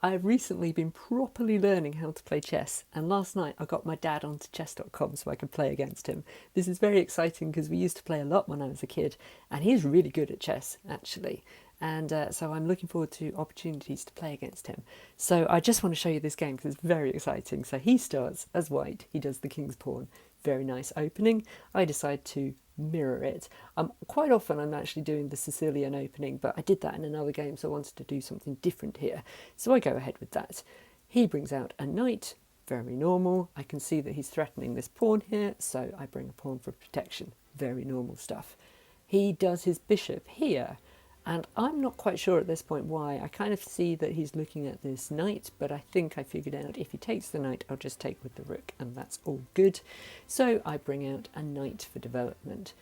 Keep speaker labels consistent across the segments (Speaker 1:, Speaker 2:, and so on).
Speaker 1: I've recently been properly learning how to play chess, and last night I got my dad onto chess.com so I could play against him. This is very exciting because we used to play a lot when I was a kid, and he's really good at chess, actually. And so I'm looking forward to opportunities to play against him. So I just want to show you this game because it's very exciting. So he starts as white, he does the king's pawn. Very nice opening. I decide to mirror it. Quite often I'm actually doing the Sicilian opening, but I did that in another game, so I wanted to do something different here. So I go ahead with that. He brings out a knight, very normal. I can see that he's threatening this pawn here, so I bring a pawn for protection. Very normal stuff. He does his bishop here, and I'm not quite sure at this point why. I kind of see that he's looking at this knight, but I think I figured out if he takes the knight, I'll just take with the rook, and that's all good. So I bring out a knight for development.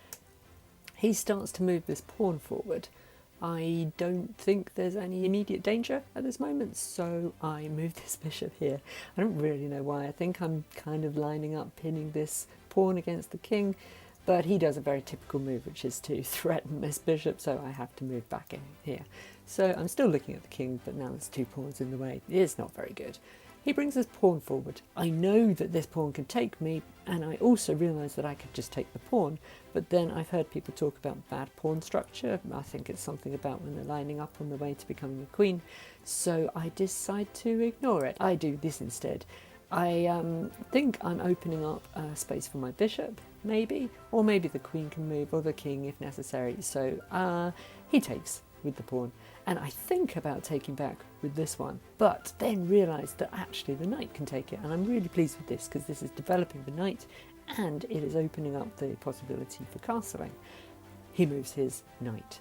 Speaker 1: He starts to move this pawn forward. I don't think there's any immediate danger at this moment, so I move this bishop here. I don't really know why. I think I'm kind of lining up, pinning this pawn against the king, but he does a very typical move, which is to threaten this bishop, so I have to move back in here. So I'm still looking at the king, but now there's two pawns in the way. It's not very good. He brings his pawn forward. I know that this pawn can take me, and I also realise that I could just take the pawn, but then I've heard people talk about bad pawn structure. I think it's something about when they're lining up on the way to becoming a queen, so I decide to ignore it. I do this instead. I think I'm opening up a space for my bishop, maybe, or maybe the queen can move, or the king if necessary, so he takes with the pawn, and I think about taking back with this one, but then realise that actually the knight can take it, and I'm really pleased with this because this is developing the knight and it is opening up the possibility for castling. He moves his knight.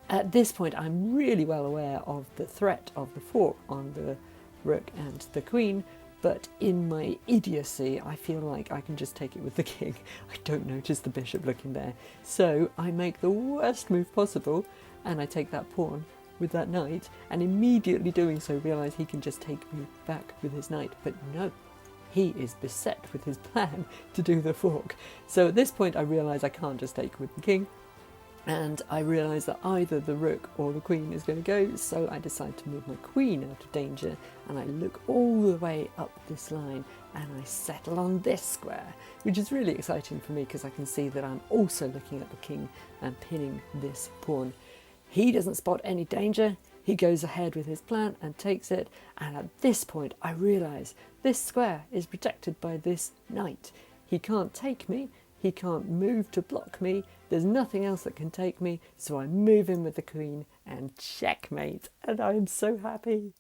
Speaker 1: At this point I'm really well aware of the threat of the fork on the rook and the queen, but in my idiocy I feel like I can just take it with the king. I don't notice the bishop looking there, so I make the worst move possible and I take that pawn with that knight, and immediately doing so realise he can just take me back with his knight, but no, he is beset with his plan to do the fork. So at this point I realise I can't just take with the king, and I realise that either the rook or the queen is going to go, so I decide to move my queen out of danger, and I look all the way up this line and I settle on this square, which is really exciting for me because I can see that I'm also looking at the king and pinning this pawn. He doesn't spot any danger, he goes ahead with his plan and takes it, and at this point I realise this square is protected by this knight. He can't take me, he can't move to block me, there's nothing else that can take me, so I move in with the queen and checkmate, and I am so happy.